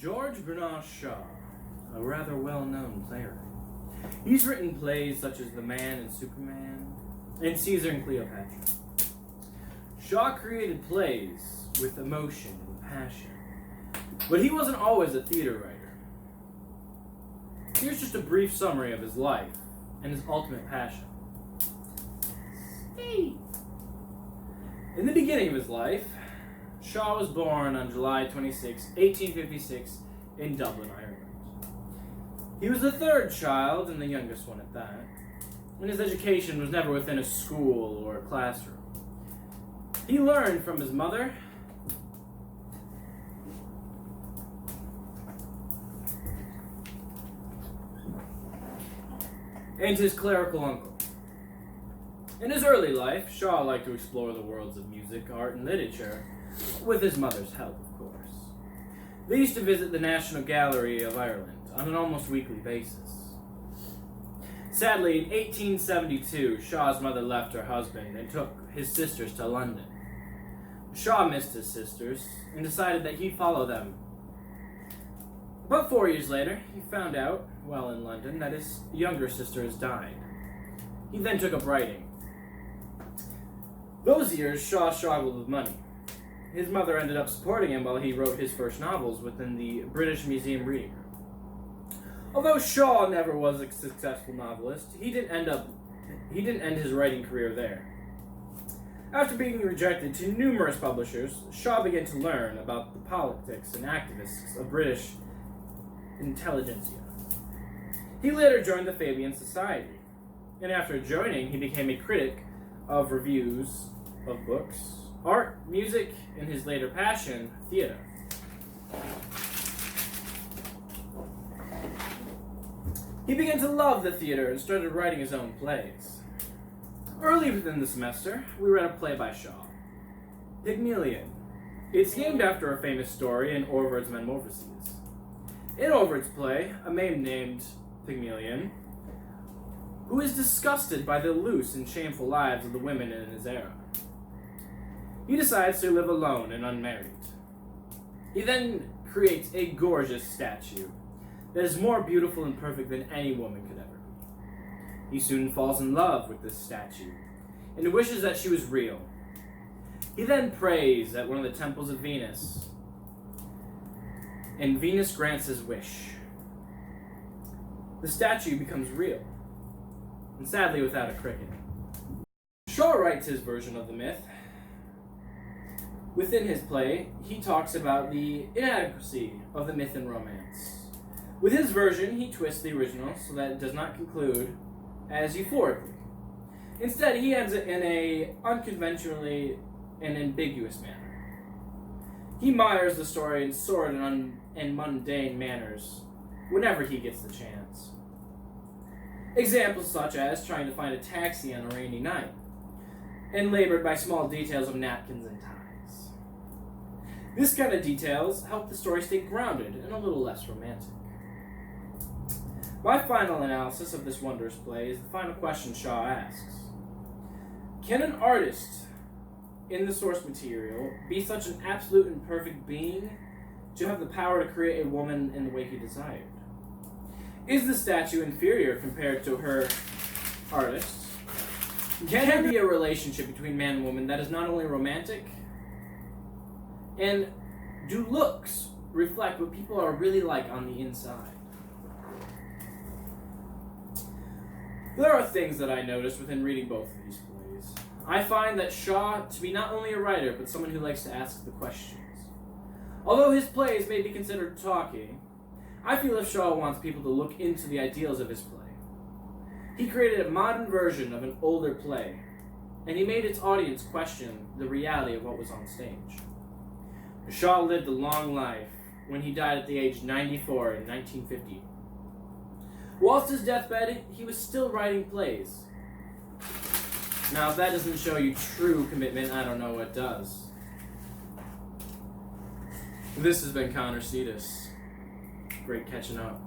George Bernard Shaw, a rather well-known playwright. He's written plays such as The Man and Superman and Caesar and Cleopatra. Shaw created plays with emotion and passion, but he wasn't always a theater writer. Here's just a brief summary of his life and his ultimate passion. Steve. In the beginning of his life, Shaw was born on July 26, 1856, in Dublin, Ireland. He was the third child and the youngest one at that, and his education was never within a school or a classroom. He learned from his mother and his clerical uncle. In his early life, Shaw liked to explore the worlds of music, art, and literature, with his mother's help, of course. They used to visit the National Gallery of Ireland on an almost weekly basis. Sadly, in 1872, Shaw's mother left her husband and took his sisters to London. Shaw missed his sisters and decided that he'd follow them. About 4 years later, he found out, while in London, that his younger sister has died. He then took up writing. Those years, Shaw struggled with money. His mother ended up supporting him while he wrote his first novels within the British Museum Reading Room. Although Shaw never was a successful novelist, he didn't end his writing career there. After being rejected to numerous publishers, Shaw began to learn about the politics and activists of British intelligentsia. He later joined the Fabian Society, and after joining, he became a critic of reviews of books, art, music, and his later passion, theater. He began to love the theater and started writing his own plays. Early within the semester, we read a play by Shaw, Pygmalion. It's named after a famous story in Ovid's Metamorphoses. In Ovid's play, a man named Pygmalion, who is disgusted by the loose and shameful lives of the women in his era. He decides to live alone and unmarried. He then creates a gorgeous statue that is more beautiful and perfect than any woman could ever be. He soon falls in love with this statue and wishes that she was real. He then prays at one of the temples of Venus, and Venus grants his wish. The statue becomes real, and sadly without a cricket. Shaw writes his version of the myth. Within his play, he talks about the inadequacy of the myth and romance. With his version, he twists the original so that it does not conclude as euphorically. Instead, he ends it in a unconventionally and ambiguous manner. He mires the story in sordid and mundane manners whenever he gets the chance. Examples such as trying to find a taxi on a rainy night, and labored by small details of napkins and ties. This kind of details help the story stay grounded and a little less romantic. My final analysis of this wondrous play is the final question Shaw asks. Can an artist in the source material be such an absolute and perfect being to have the power to create a woman in the way he desired? Is the statue inferior compared to her artist? Can there be a relationship between man and woman that is not only romantic, and do looks reflect what people are really like on the inside? There are things that I noticed within reading both of these plays. I find that Shaw to be not only a writer, but someone who likes to ask the questions. Although his plays may be considered talky, I feel if Shaw wants people to look into the ideals of his play. He created a modern version of an older play, and he made its audience question the reality of what was on stage. Shaw lived a long life when he died at the age of 94 in 1950. Whilst his deathbed, he was still writing plays. Now, if that doesn't show you true commitment, I don't know what does. This has been Connor Cetus. Great catching up.